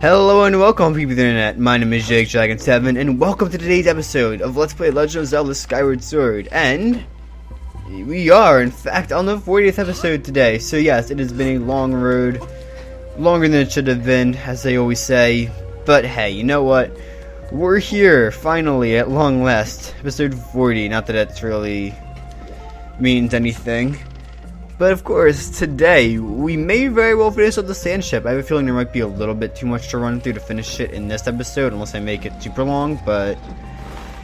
Hello and welcome, people of the internet. My name is JakeDragon7, and welcome to today's episode of Let's Play Legend of Zelda Skyward Sword. And we are, in fact, on the 40th episode today. So yes, it has been a long road, longer than it should have been, as they always say. But hey, you know what? We're here, finally, at long last. Episode 40, not that it really means anything. But of course, today, we may very well finish up the Sandship. I have a feeling there might be a little bit too much to run through to finish it in this episode, unless I make it super long, but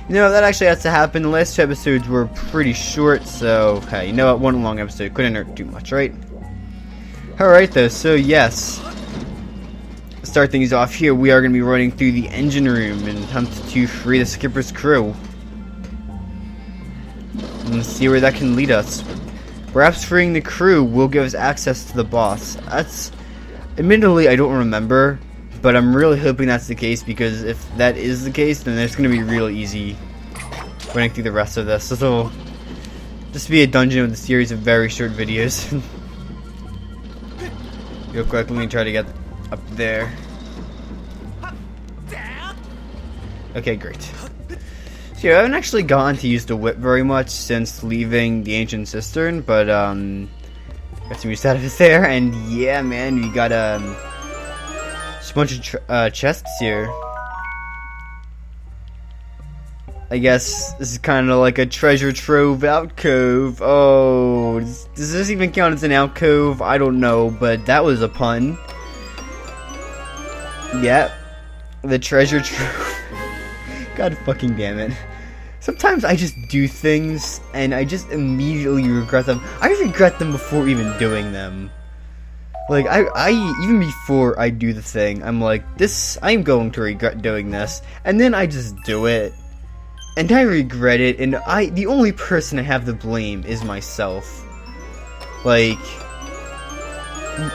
you know, that actually has to happen. The last two episodes were pretty short, so hey, you know what, one long episode couldn't hurt too much, right? Alright though, so yes, start things off here. We are going to be running through the engine room and attempt to free the skipper's crew. And see where that can lead us. Perhaps freeing the crew will give us access to the boss. That's, admittedly, I don't remember, but I'm really hoping that's the case, because if that is the case, then it's going to be real easy running through the rest of this. This will just be a dungeon with a series of very short videos. Real quick, let me try to get up there. Okay, great. So yeah, I haven't actually gotten to use the whip very much since leaving the ancient cistern, but got some use out of it there, and yeah, man, we got just a bunch of chests here. I guess this is kind of like a treasure trove alcove. Oh, does this even count as an alcove? I don't know, but that was a pun. Yep, the treasure trove. God fucking damn it. Sometimes I just do things and I just immediately regret them. I regret them before even doing them. Like, I even before I do the thing, I'm like, I'm going to regret doing this. And then I just do it. And I regret it, and the only person I have to blame is myself. Like,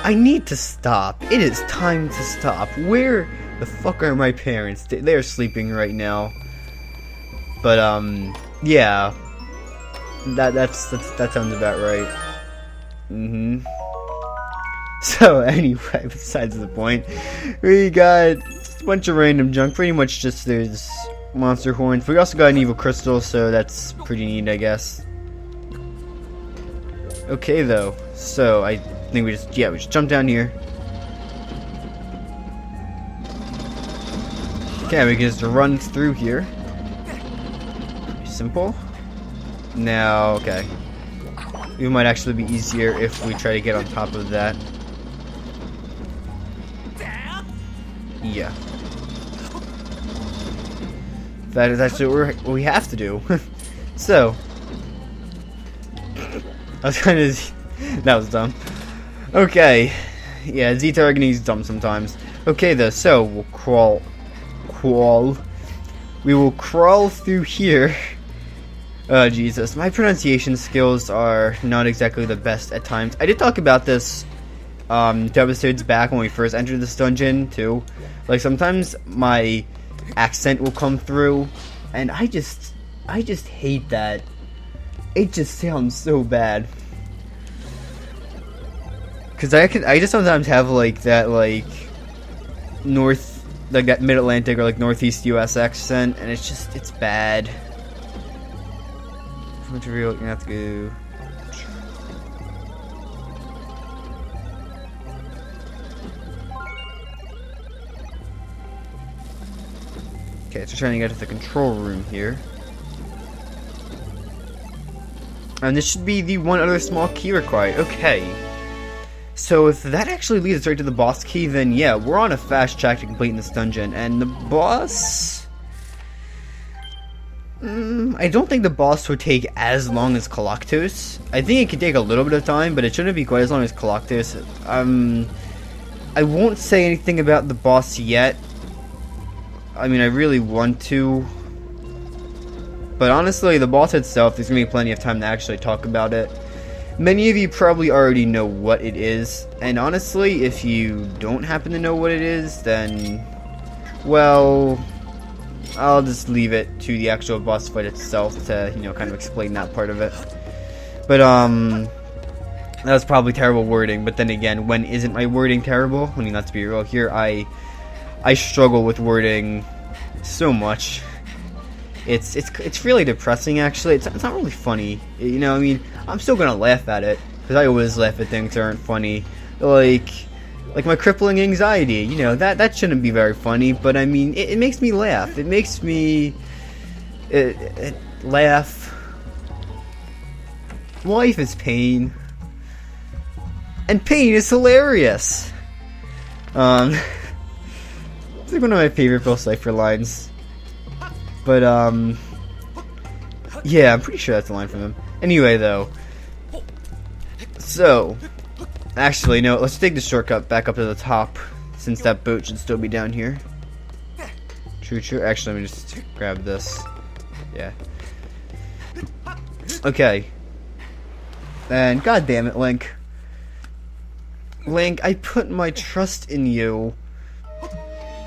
I need to stop. It is time to stop. Where the fuck are my parents? They're sleeping right now. But yeah, that sounds about right. So anyway, besides the point, we got just a bunch of random junk. Pretty much just there's monster horns. We also got an evil crystal, so that's pretty neat, I guess. Okay though, so I think we just jump down here. Okay, we can just run through here. Simple. Now, okay. It might actually be easier if we try to get on top of that. Yeah. That is actually what we have to do. So. I was kind of. That was dumb. Okay. Yeah, Z-targeting is dumb sometimes. Okay, though, so we'll crawl. We will crawl through here. Oh, Jesus. My pronunciation skills are not exactly the best at times. I did talk about this 2 episodes back when we first entered this dungeon, too. Like, sometimes my accent will come through, and I just hate that. It just sounds so bad. Because I just sometimes have, like, that, like, that mid-Atlantic or, like, northeast US accent, and it's bad. Material, you're gonna have to go. Okay, so trying to get to the control room here. And this should be the one other small key required. Okay. So if that actually leads us right to the boss key, then yeah, we're on a fast track to completing this dungeon. And the boss... I don't think the boss would take as long as Coloctos. I think it could take a little bit of time, but it shouldn't be quite as long as Coloctos. I won't say anything about the boss yet. I mean, I really want to. But honestly, the boss itself, there's going to be plenty of time to actually talk about it. Many of you probably already know what it is. And honestly, if you don't happen to know what it is, then, well, I'll just leave it to the actual boss fight itself to, you know, kind of explain that part of it. But, that was probably terrible wording, but then again, when isn't my wording terrible? I mean, let's be real here, I I struggle with wording so much. It's really depressing, actually. It's not really funny. You know, I mean, I'm still gonna laugh at it because I always laugh at things that aren't funny, like my crippling anxiety. You know, that shouldn't be very funny, but I mean, it makes me laugh. It makes me laugh. Life is pain, and pain is hilarious. It's like one of my favorite Bill Cipher lines. But, yeah, I'm pretty sure that's a line from him. Anyway, though. So, actually, no, let's take the shortcut back up to the top, since that boat should still be down here. True. Actually, let me just grab this. Yeah. Okay. And, god damn it, Link. Link, I put my trust in you.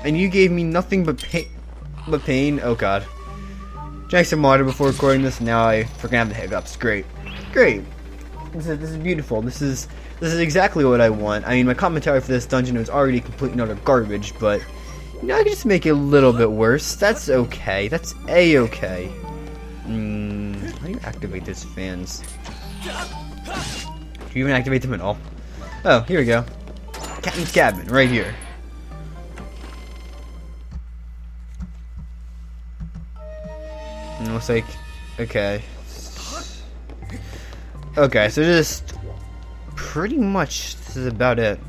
And you gave me nothing but pain. Oh god. Drank some water before recording this. Now I freaking have the hiccups. Great. This is beautiful. This is exactly what I want. I mean, my commentary for this dungeon was already complete and utter garbage, but you know, I can just make it a little bit worse. That's okay. That's a-okay. How do you activate those fans? Do you even activate them at all? Oh, here we go. Captain's cabin, right here. And it looks like, okay, so just pretty much this is about it.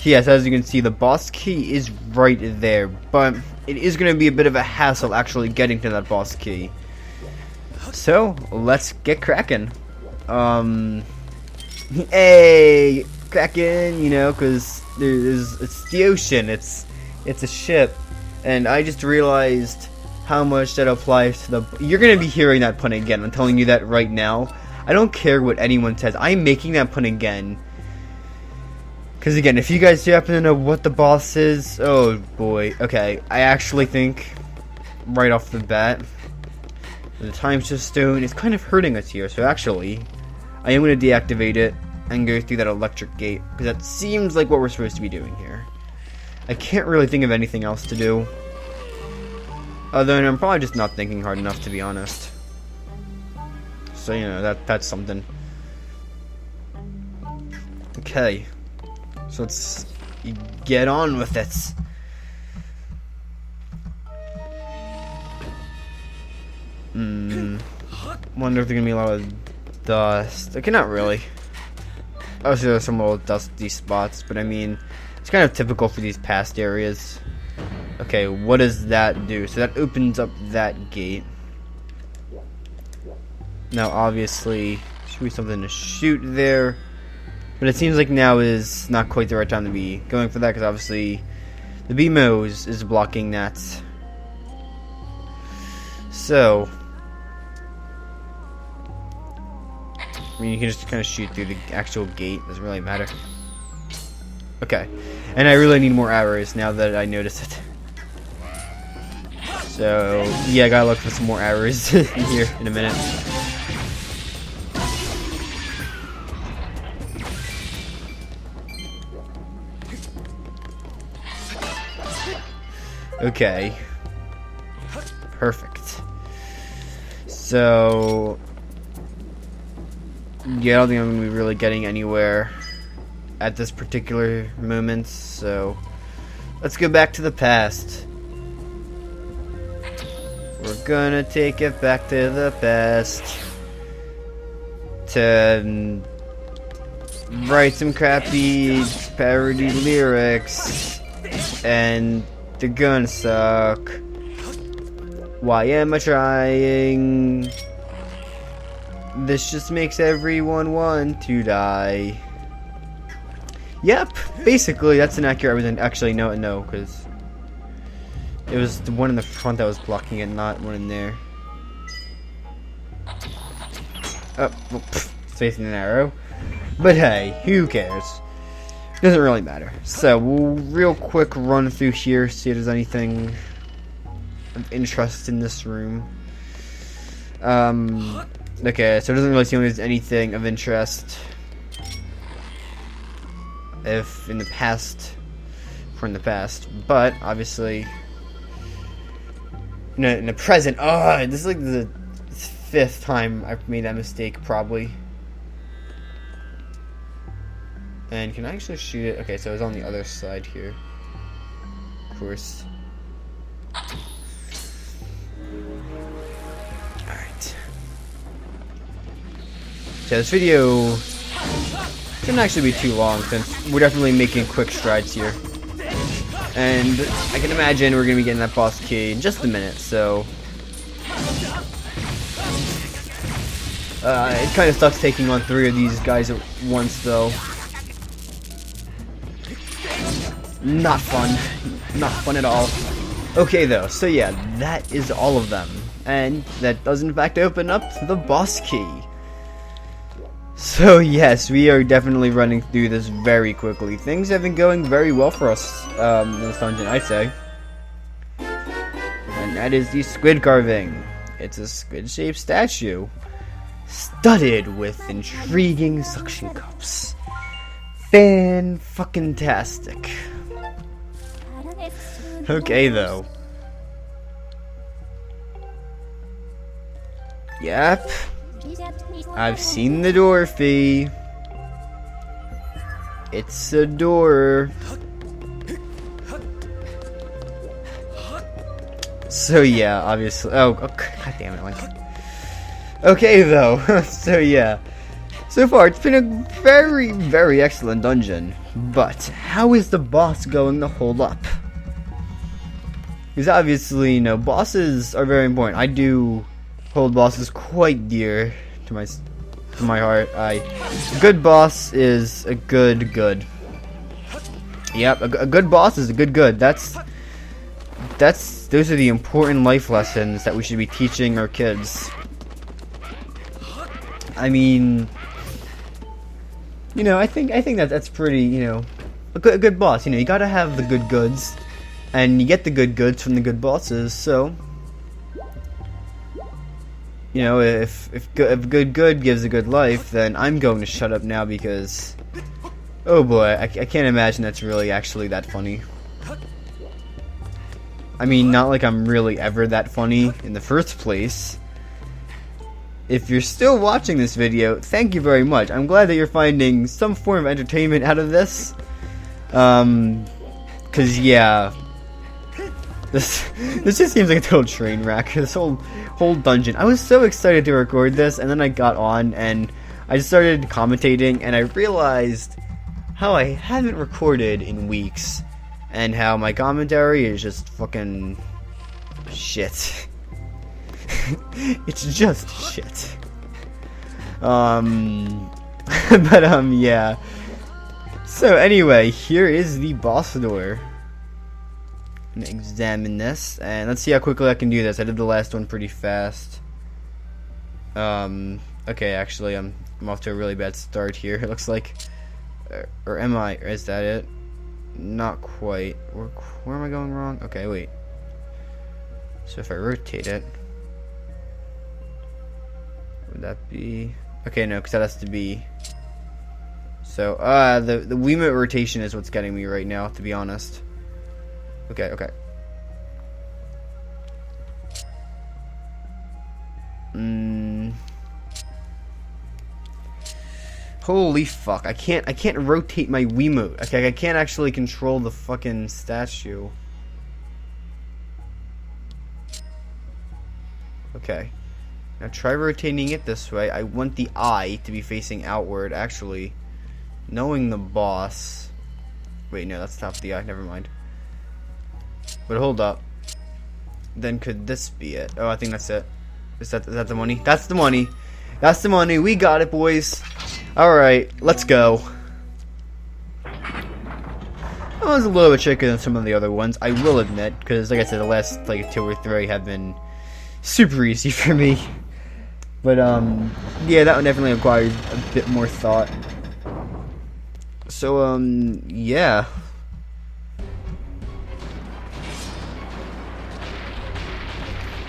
Yes, as you can see, the boss key is right there, but it is going to be a bit of a hassle actually getting to that boss key. So let's get cracking. Hey, cracking, you know, because it's the ocean, it's a ship, and I just realized how much that applies to the... You're going to be hearing that pun again. I'm telling you that right now. I don't care what anyone says. I'm making that pun again. Because again, if you guys happen to know what the boss is... Oh boy. Okay. I actually think, right off the bat, the time shift stone is kind of hurting us here. So actually, I am going to deactivate it and go through that electric gate. Because that seems like what we're supposed to be doing here. I can't really think of anything else to do. Other than I'm probably just not thinking hard enough, to be honest. So, you know, that's something. Okay. So let's get on with it. Wonder if there's gonna be a lot of dust. Okay, not really. Obviously there's some little dusty spots, but I mean, it's kind of typical for these past areas. Okay, what does that do? So that opens up that gate. Now, obviously, should be something to shoot there. But it seems like now is not quite the right time to be going for that, because obviously the BMO is blocking that. So, I mean, you can just kind of shoot through the actual gate. Doesn't really matter. Okay, and I really need more arrows now that I notice it. So, yeah, I gotta look for some more arrows here in a minute. Okay. Perfect. So, yeah, I don't think I'm gonna be really getting anywhere at this particular moment, so let's go back to the past. We're gonna take it back to the past to write some crappy parody lyrics, and they're gonna suck. Why am I trying? This just makes everyone want to die. Yep, basically that's an accurate representation. Actually, no, because it was the one in the front that was blocking it, not one in there. Oh, well, facing an arrow. But hey, who cares? Doesn't really matter. So, we'll real quick run through here, see if there's anything of interest in this room. Okay, so it doesn't really seem like there's anything of interest. If in the past from the past, but obviously in the present. Oh, this is like the 5th time I've made that mistake, probably. And can I actually shoot it? Okay, so it's on the other side here. Of course. Alright. So this video shouldn't actually be too long, since we're definitely making quick strides here. And I can imagine we're going to be getting that boss key in just a minute, so... it kind of sucks taking on 3 of these guys at once, though. Not fun. Not fun at all. Okay, though, so yeah, that is all of them. And that does in fact open up the boss key. So yes, we are definitely running through this very quickly. Things have been going very well for us in this dungeon, I'd say. And that is the squid carving. It's a squid-shaped statue, studded with intriguing suction cups. Fan-fucking-tastic. Okay, though. Yep. I've seen the door, Fee. It's a door. So yeah, obviously. Oh, god damn it, Link. Okay, though. So yeah. So far, it's been a very, very excellent dungeon. But how is the boss going to hold up? Because obviously, you know, bosses are very important. I do hold bosses quite dear to my heart. A good boss is a good. Yep, a good boss is a good. Those are the important life lessons that we should be teaching our kids. I mean, you know, I think that's pretty, you know, a good boss. You know, you gotta have the good goods, and you get the good goods from the good bosses. So, you know, if good gives a good life, then I'm going to shut up now because, oh boy, I can't imagine that's really actually that funny. I mean, not like I'm really ever that funny in the first place. If you're still watching this video, thank you very much. I'm glad that you're finding some form of entertainment out of this. Cause yeah, this just seems like a total train wreck. This whole dungeon. I was so excited to record this, and then I got on and I just started commentating, and I realized how I haven't recorded in weeks, and how my commentary is just fucking shit. It's just shit. Yeah. So anyway, here is the boss door. I'm gonna examine this, and let's see how quickly I can do this. I did the last one pretty fast. Okay, actually, I'm off to a really bad start here. It looks like, or am I? Or is that it? Not quite. Where am I going wrong? Okay, wait. So if I rotate it, would that be? Okay, no, because that has to be. So, the Wiimote rotation is what's getting me right now, to be honest. Okay. Holy fuck! I can't rotate my Wiimote. Okay, I can't actually control the fucking statue. Okay. Now try rotating it this way. I want the eye to be facing outward, actually. Knowing the boss. Wait, no, that's not the eye. Never mind. But hold up. Then could this be it? Oh, I think that's it. Is that the money? That's the money. That's the money. We got it, boys. Alright, let's go. That was a little bit trickier than some of the other ones, I will admit. Because, like I said, the last, like, 2 or 3 have been super easy for me. But, yeah, that one definitely required a bit more thought. So, yeah.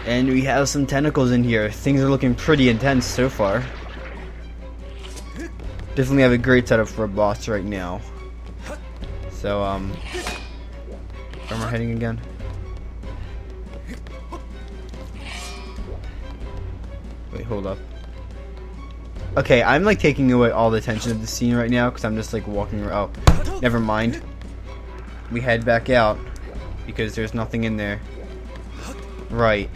And we have some tentacles in here. Things are looking pretty intense so far. Definitely have a great setup for a boss right now. So, Where am I heading again? Wait, hold up. Okay, I'm like taking away all the tension of the scene right now because I'm just like walking around. Oh, never mind. We head back out because there's nothing in there. Right.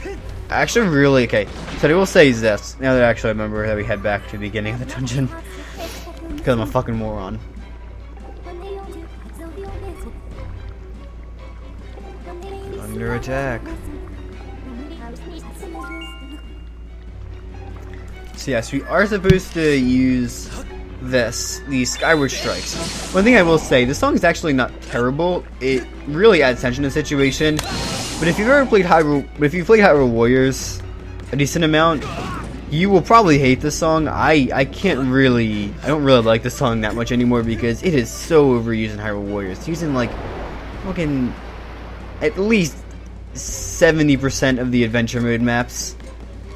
Actually, really, okay. So what I will say is this. Now that I actually remember that we head back to the beginning of the dungeon. Because I'm a fucking moron. Under attack. So yes, we are supposed to use the Skyward strikes. One thing I will say, this song is actually not terrible. It really adds tension to the situation. But if you've ever played Hyrule Warriors a decent amount, you will probably hate this song. I don't really like this song that much anymore because it is so overused in Hyrule Warriors. It's using like fucking at least 70% of the adventure mode maps.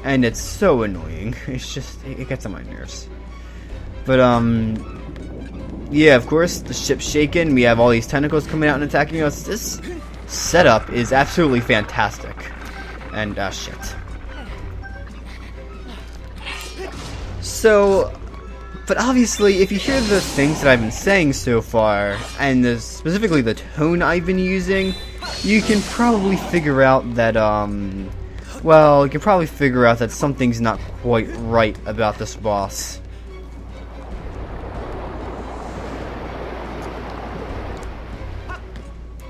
And it's so annoying. It's just, it gets on my nerves. But, yeah, of course, the ship's shaken. We have all these tentacles coming out and attacking us. This setup is absolutely fantastic. And, shit. So, but obviously, if you hear the things that I've been saying so far, and specifically the tone I've been using, you can probably figure out that, well, you can probably figure out that something's not quite right about this boss.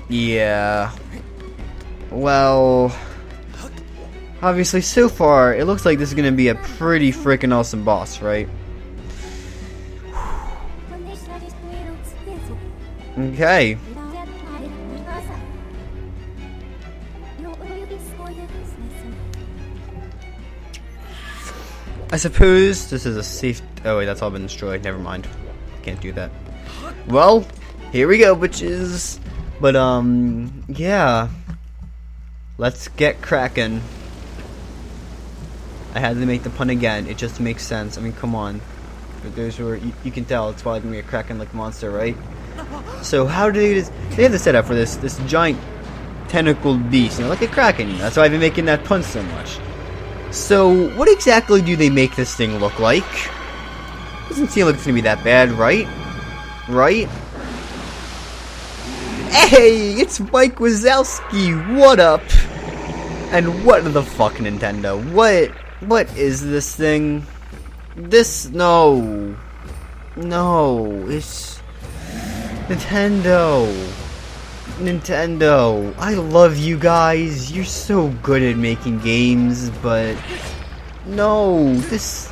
Yeah. Well, obviously, so far, it looks like this is going to be a pretty freaking awesome boss, right? Okay. I suppose this is a safe... Oh wait, that's all been destroyed. Never mind. Can't do that. Well, here we go, bitches. But, yeah. Let's get cracking. I had to make the pun again. It just makes sense. I mean, come on. For those who are... You can tell it's probably gonna be a Kraken like monster, right? So, how do they just... They have the setup for this giant tentacled beast, you know, like a Kraken. That's why I've been making that pun so much. So, what exactly do they make this thing look like? Doesn't seem like it's gonna be that bad, right? Right? Hey, it's Mike Wazowski, what up? And what the fuck, Nintendo? What is this thing? No, it's... Nintendo, I love you guys. You're so good at making games, but no, this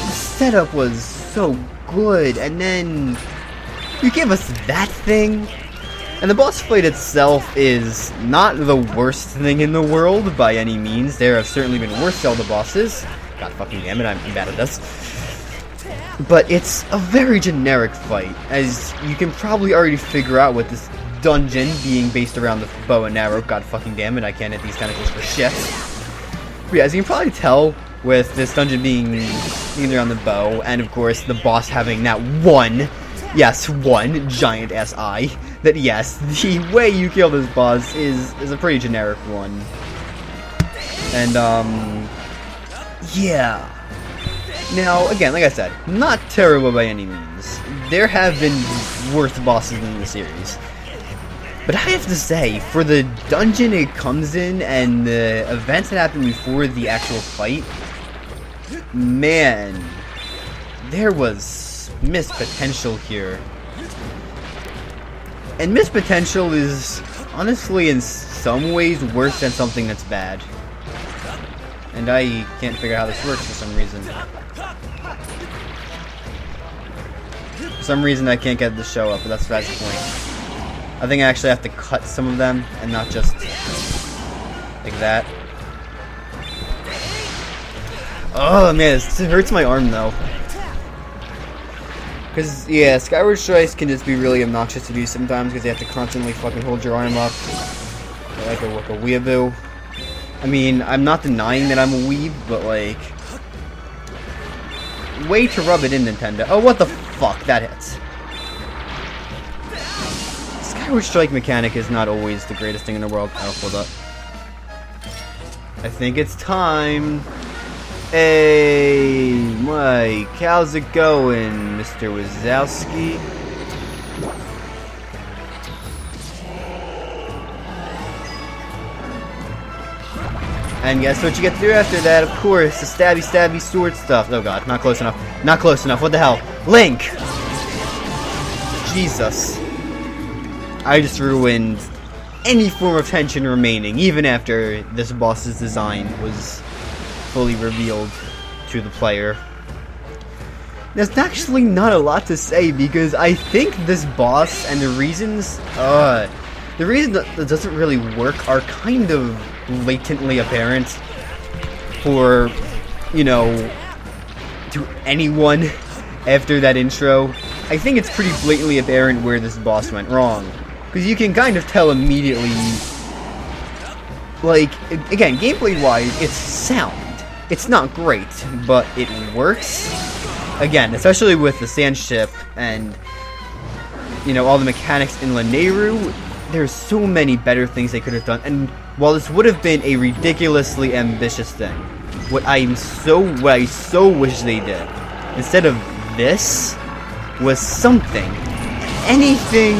setup was so good, and then you gave us that thing. And the boss fight itself is not the worst thing in the world by any means. There have certainly been worse Zelda bosses. God fucking damn it, I'm bad at this. But it's a very generic fight, as you can probably already figure out with this dungeon being based around the bow and arrow. God fucking damn it, I can't hit these tentacles for shit. But yeah, as you can probably tell, with this dungeon being around the bow, and of course the boss having that one giant ass eye, that yes, the way you kill this boss is a pretty generic one. And, yeah. Now, again, like I said, not terrible by any means. There have been worse bosses in the series. But I have to say, for the dungeon it comes in and the events that happen before the actual fight, man, there was missed potential here. And missed potential is, honestly, in some ways, worse than something that's bad. And I can't figure out how this works for some reason. For some reason I can't get the show up, but that's the point. I think I actually have to cut some of them and not just like that. Oh man, this hurts my arm though. Because, yeah, Skyward strikes can just be really obnoxious to do sometimes because you have to constantly fucking hold your arm up like a weeaboo. I mean, I'm not denying that I'm a weeb, but like... Way to rub it in, Nintendo. Oh, what the fuck? That hits. Skyward Strike mechanic is not always the greatest thing in the world. Oh, hold up. I think it's time. Hey, Mike, how's it going, Mr. Wazowski? And guess what you get to do after that? Of course, the stabby stabby sword stuff. Oh god, not close enough. Not close enough. What the hell? Link! Jesus. I just ruined any form of tension remaining, even after this boss's design was fully revealed to the player. There's actually not a lot to say, because I think this boss and the reasons that doesn't really work are kind of blatantly apparent for, you know, to anyone after that intro. I think it's pretty blatantly apparent where this boss went wrong. Because you can kind of tell immediately, like, again, gameplay-wise, it's sound. It's not great, but it works. Again, especially with the Sandship and, you know, all the mechanics in Lanayru, there's so many better things they could have done. And while this would have been a ridiculously ambitious thing, what I so wish they did, instead of this, was something. Anything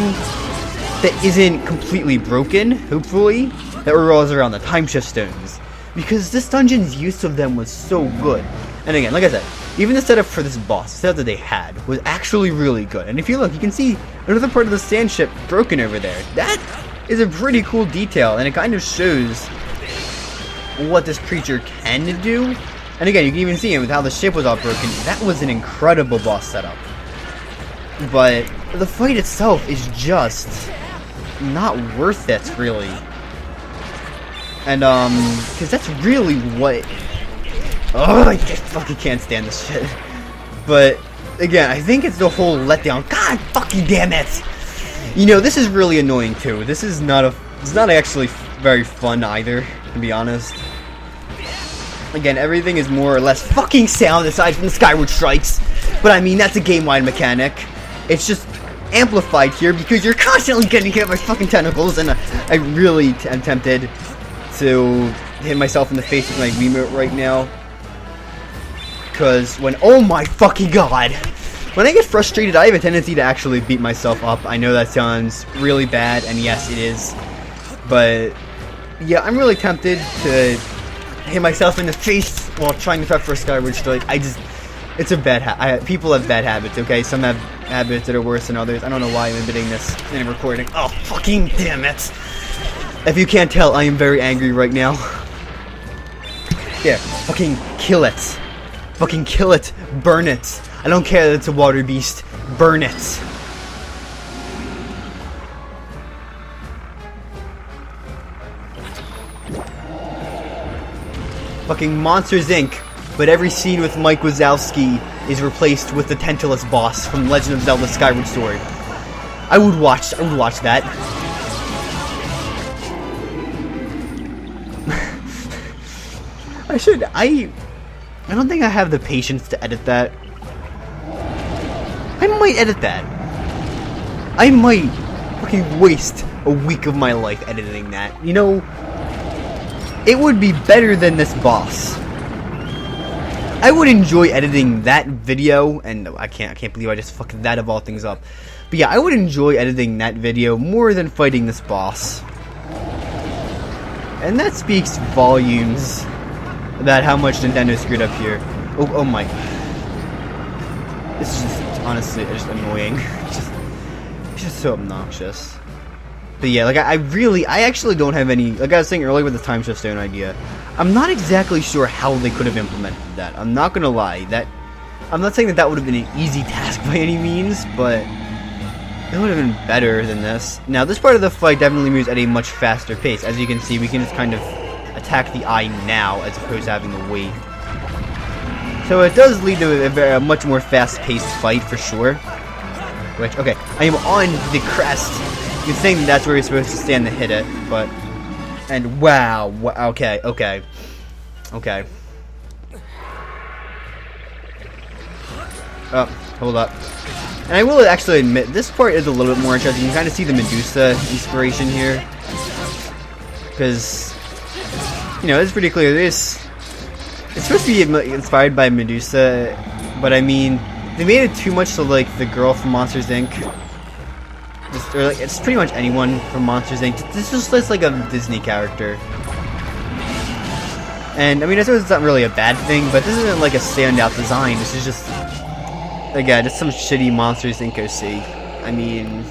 that isn't completely broken, hopefully, that revolves around the time shift stones. Because this dungeon's use of them was so good. And again, like I said, even the setup for this boss, the setup that they had, was actually really good. And if you look, you can see another part of the Sandship broken over there. That is a pretty cool detail, and it kind of shows what this creature can do. And again, you can even see it with how the ship was all broken. That was an incredible boss setup. But the fight itself is just not worth it, really. And, because that's really what... Oh, I just fucking can't stand this shit. But, again, I think it's the whole letdown. God fucking damn it! You know, this is really annoying, too. This is not it's not actually very fun, either, to be honest. Again, everything is more or less fucking sound, aside from the Skyward Strikes. But, I mean, that's a game-wide mechanic. It's just amplified here because you're constantly getting hit by fucking tentacles, and I really am tempted to hit myself in the face with my Wiimote right now. Because when, oh my fucking god, when I get frustrated, I have a tendency to actually beat myself up. I know that sounds really bad, and yes, it is. But yeah, I'm really tempted to hit myself in the face while trying to prep for a Skyward Strike. It's a bad habit. People have bad habits, okay? Some have habits that are worse than others. I don't know why I'm admitting this in a recording. Oh, fucking damn it. If you can't tell, I am very angry right now. Yeah, fucking kill it. Fucking kill it. Burn it. I don't care that it's a water beast. Burn it. Fucking Monsters Inc. But every scene with Mike Wazowski is replaced with the Tentalus boss from Legend of Zelda Skyward Sword. I would watch that. I don't think I have the patience to edit that. I might edit that. I might fucking waste a week of my life editing that. You know, it would be better than this boss. I would enjoy editing that video, and I can't believe I just fucked that of all things up. But yeah, I would enjoy editing that video more than fighting this boss. And that speaks volumes about how much Nintendo screwed up here. Oh my. This is just, honestly, just annoying. It's just so obnoxious. But yeah, like, I actually don't have any, like I was saying earlier with the time shift stone idea, I'm not exactly sure how they could have implemented that. I'm not gonna lie, I'm not saying that would have been an easy task by any means, but it would have been better than this. Now, this part of the fight definitely moves at a much faster pace. As you can see, we can just kind of attack the eye now, as opposed to having to wait. So it does lead to a much more fast-paced fight, for sure. Which, okay, I am on the crest. You're saying that's where you're supposed to stand to hit it, but... And wow, okay. Oh, hold up. And I will actually admit, this part is a little bit more interesting. You can kind of see the Medusa inspiration here. Because, you know, it's pretty clear. It's supposed to be inspired by Medusa, but I mean, they made it too much to, like, the girl from Monsters, Inc. Or, like, it's pretty much anyone from Monsters, Inc. This is just like a Disney character. And, I mean, I suppose it's not really a bad thing, but this isn't like a standout design. This is just, again, just some shitty Monsters, Inc. OC. I mean,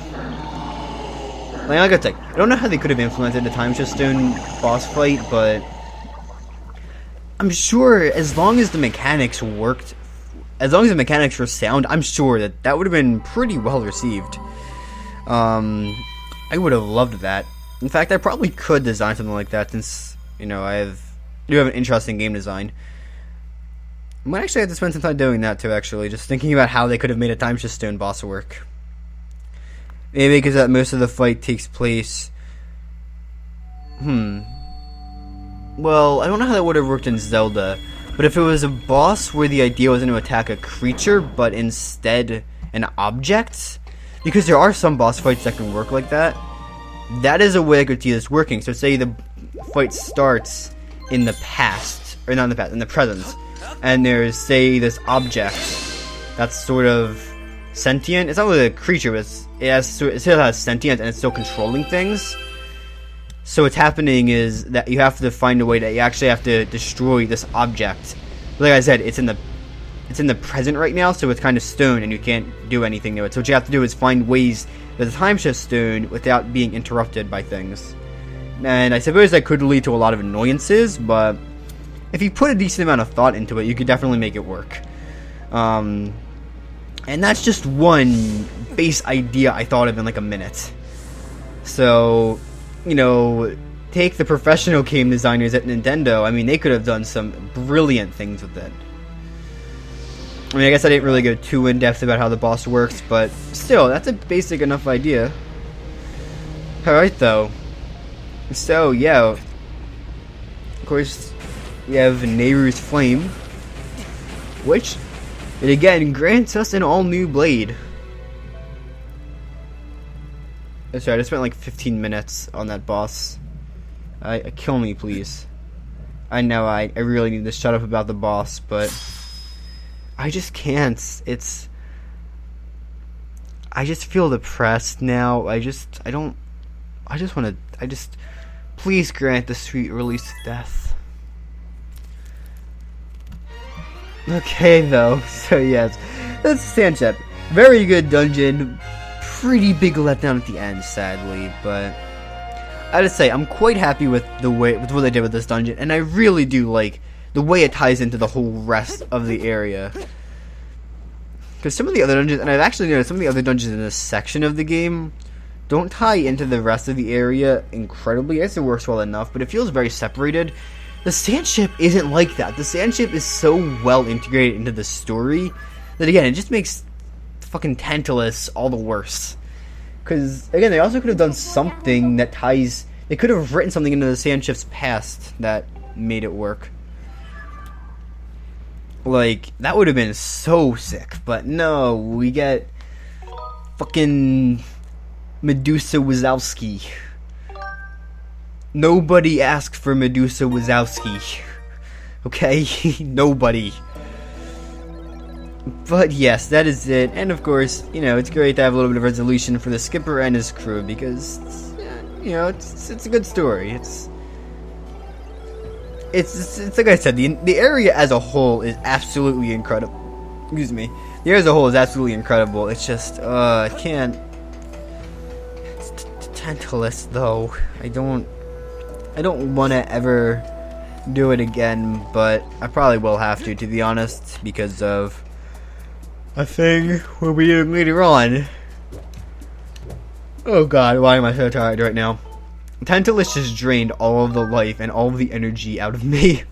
like I said, I don't know how they could have implemented the Time Shift Stone boss fight, but I'm sure as long as the mechanics worked, as long as the mechanics were sound, I'm sure that that would have been pretty well received. I would have loved that. In fact, I probably could design something like that since, you know, do have an interesting game design. I might actually have to spend some time doing that too, actually. Just thinking about how they could have made a Time Shift Stone boss work. Maybe because that most of the fight takes place... Well, I don't know how that would have worked in Zelda. But if it was a boss where the idea wasn't to attack a creature, but instead an object... Because there are some boss fights that can work like that. That is a way I could see this working. So say the fight starts in the past. Or not in the past, in the present. And there's, say, this object that's sort of sentient. It's not really a creature, but it still has sentience and it's still controlling things. So what's happening is that you have to find a way that you actually have to destroy this object. Like I said, it's in the present right now, so it's kind of stone and you can't do anything to it. So what you have to do is find ways that the Time Shift Stone without being interrupted by things. And I suppose that could lead to a lot of annoyances, but if you put a decent amount of thought into it, you could definitely make it work. And that's just one base idea I thought of in like a minute. So, you know, take the professional game designers at Nintendo. I mean, they could have done some brilliant things with it. I mean, I guess I didn't really go too in-depth about how the boss works, but still, that's a basic enough idea. Alright, though. So, yeah. Of course, we have Nehru's Flame, which, it again, grants us an all-new blade. Sorry, I just spent like 15 minutes on that boss. Kill me, please. I know, I really need to shut up about the boss, but I just can't. I just feel depressed now. Please grant the sweet release of death. Okay, though. So, yes. That's Sandship. Very good dungeon. Pretty big letdown at the end, sadly. But I gotta say, I'm quite happy with what they did with this dungeon. And I really do like the way it ties into the whole rest of the area. Because some of the other dungeons, and I've actually noticed some of the other dungeons in this section of the game don't tie into the rest of the area incredibly. I guess it works well enough, but it feels very separated. The Sandship isn't like that. The Sandship is so well integrated into the story that, again, it just makes fucking Tantalus all the worse. Because, again, they also could have done something that ties... They could have written something into the Sandship's past that made it work. Like, that would have been so sick. But no, we get fucking Medusa Wazowski. Nobody asked for Medusa Wazowski. Okay? Nobody. But yes, that is it. And of course, you know, it's great to have a little bit of resolution for the skipper and his crew because, you know, it's a good story. It's like I said, the area as a whole is absolutely incredible. Excuse me. The area as a whole is absolutely incredible. It's just, I can't. It's Tantalus, though. I don't want to ever do it again, but I probably will have to be honest, because of a thing we'll be doing later on. Oh god, why am I so tired right now? Tantalus just drained all of the life and all of the energy out of me.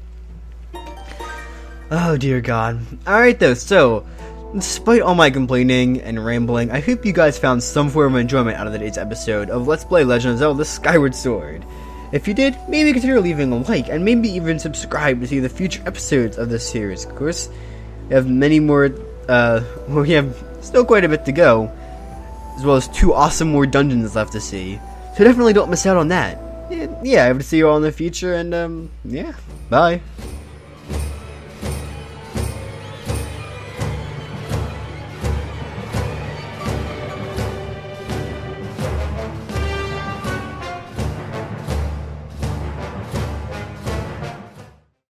Oh dear god. Alright though, so despite all my complaining and rambling, I hope you guys found some form of enjoyment out of today's episode of Let's Play Legend of Zelda Skyward Sword. If you did, maybe consider leaving a like, and maybe even subscribe to see the future episodes of this series. Of course, we have many more, we have Still quite a bit to go, as well as 2 awesome more dungeons left to see. So definitely don't miss out on that. Yeah, I hope to see you all in the future, and yeah, bye.